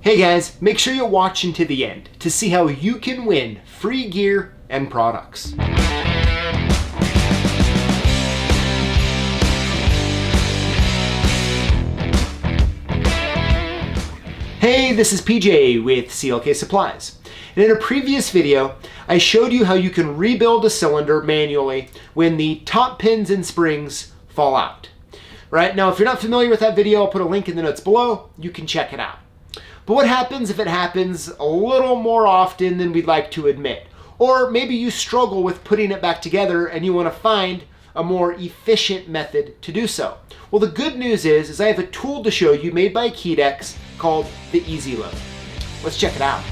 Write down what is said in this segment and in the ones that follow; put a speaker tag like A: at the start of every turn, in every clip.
A: Hey guys, make sure you watch until the end to see how you can win free gear and products. Hey, this is PJ with CLK Supplies. And in a previous video, I showed you how you can rebuild a cylinder manually when the top pins and springs fall out. Right? Now, if you're not familiar with that video, I'll put a link in the notes below. You can check it out. But what happens if it happens a little more often than we'd like to admit? Or maybe you struggle with putting it back together and you want to find a more efficient method to do so. Well, the good news is I have a tool to show you made by Keedex called the EZ Load. Let's check it out.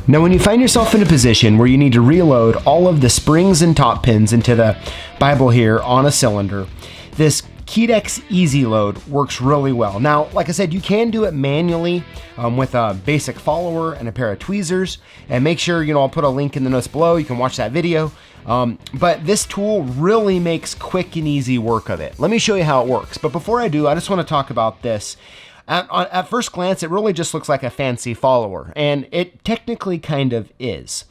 A: Now, when you find yourself in a position where you need to reload all of the springs and top pins into the Bible here on a cylinder, this Keedex EZ Load works really well. Now, like I said, you can do it manually with a basic follower and a pair of tweezers. And make sure, I'll put a link in the notes below. You can watch that video. But this tool really makes quick and easy work of it. Let me show you how it works. But before I do, I just want to talk about this. At first glance, it really just looks like a fancy follower, and it technically kind of is.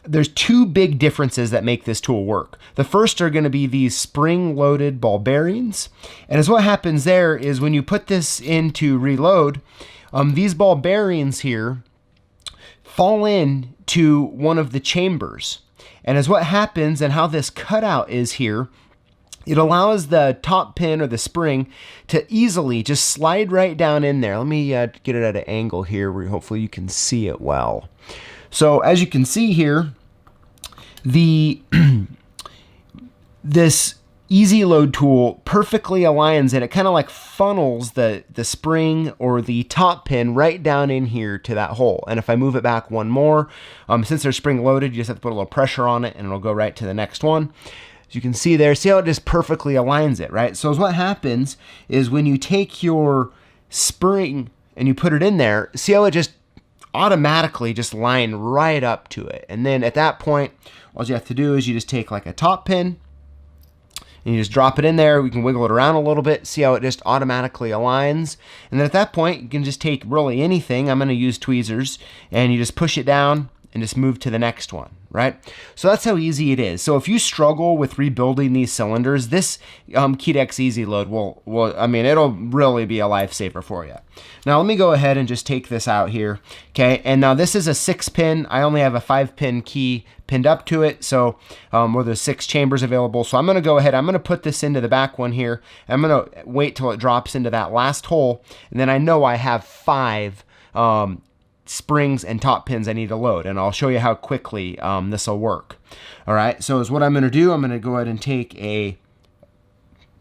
A: There's two big differences that make this tool work. The first are going to be these spring-loaded ball bearings, and as what happens there is when you put this into reload, these ball bearings here fall in to one of the chambers, and as what happens and how this cutout is here, it allows the top pin or the spring to easily just slide right down in there. Let me get it at an angle here where hopefully you can see it well. So as you can see here, this EZ Load tool perfectly aligns it. It kind of like funnels the spring or the top pin right down in here to that hole. And if I move it back one more, since they're spring loaded, you just have to put a little pressure on it and it'll go right to the next one. As you can see there, see how it just perfectly aligns it, right? So what happens is when you take your spring and you put it in there, see how it just automatically just line right up to it. And then at that point, all you have to do is you just take like a top pin and you just drop it in there. We can wiggle it around a little bit, see how it just automatically aligns. And then at that point, you can just take really anything. I'm gonna use tweezers, and you just push it down and just move to the next one, right? So that's how easy it is. So if you struggle with rebuilding these cylinders, this Keedex EZ Load it'll really be a lifesaver for you. Now let me go ahead and just take this out here, okay? And now this is a 6-pin. I only have a 5-pin key pinned up to it, so where there's 6 chambers available. So I'm gonna go ahead, I'm gonna put this into the back one here. I'm gonna wait till it drops into that last hole, and then I know I have 5 springs and top pins I need to load, and I'll show you how quickly this will work. All right, so is what I'm going to do. I'm going to go ahead and take a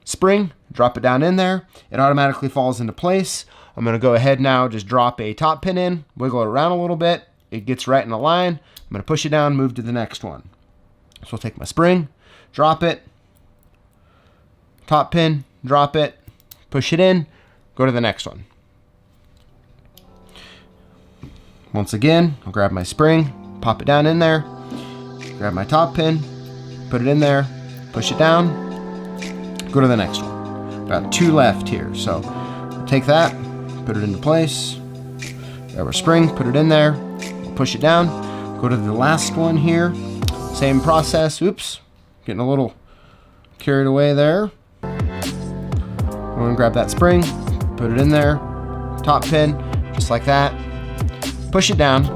A: spring, drop it down in there. It automatically falls into place. I'm going to go ahead now, just drop a top pin in, wiggle it around a little bit. It gets right in a line. I'm going to push it down, move to the next one. So I'll take my spring, drop it, top pin, drop it, push it in, go to the next one. Once again, I'll grab my spring, pop it down in there, grab my top pin, put it in there, push it down, go to the next one. Got 2 left here, so I'll take that, put it into place, grab our spring, put it in there, push it down, go to the last one here, same process. Oops, getting a little carried away there. I'm gonna grab that spring, put it in there, top pin, just like that. Push it down,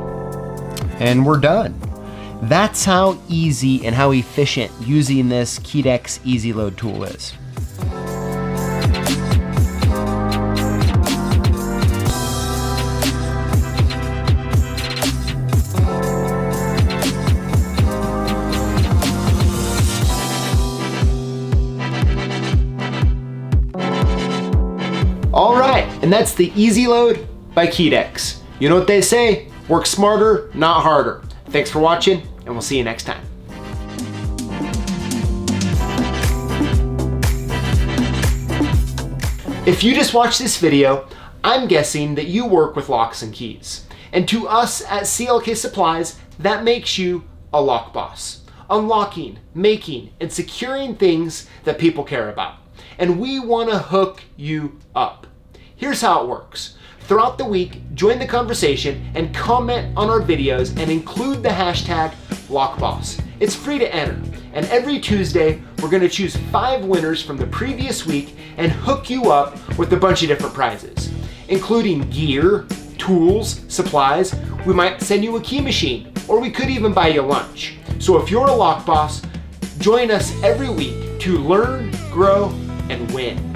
A: and we're done. That's how easy and how efficient using this Keedex EZ Load tool is. All right, and that's the EZ Load by Keedex. You know what they say, work smarter, not harder. Thanks for watching, and we'll see you next time. If you just watched this video, I'm guessing that you work with locks and keys. And to us at CLK Supplies, that makes you a lock boss. Unlocking, making, and securing things that people care about. and we want to hook you up. Here's how it works. Throughout the week, join the conversation and comment on our videos and include the hashtag lockboss. It's free to enter, and every Tuesday, we're going to choose 5 winners from the previous week and hook you up with a bunch of different prizes, including gear, tools, supplies. We might send you a key machine, or we could even buy you lunch. So if you're a lock boss, join us every week to learn, grow, and win.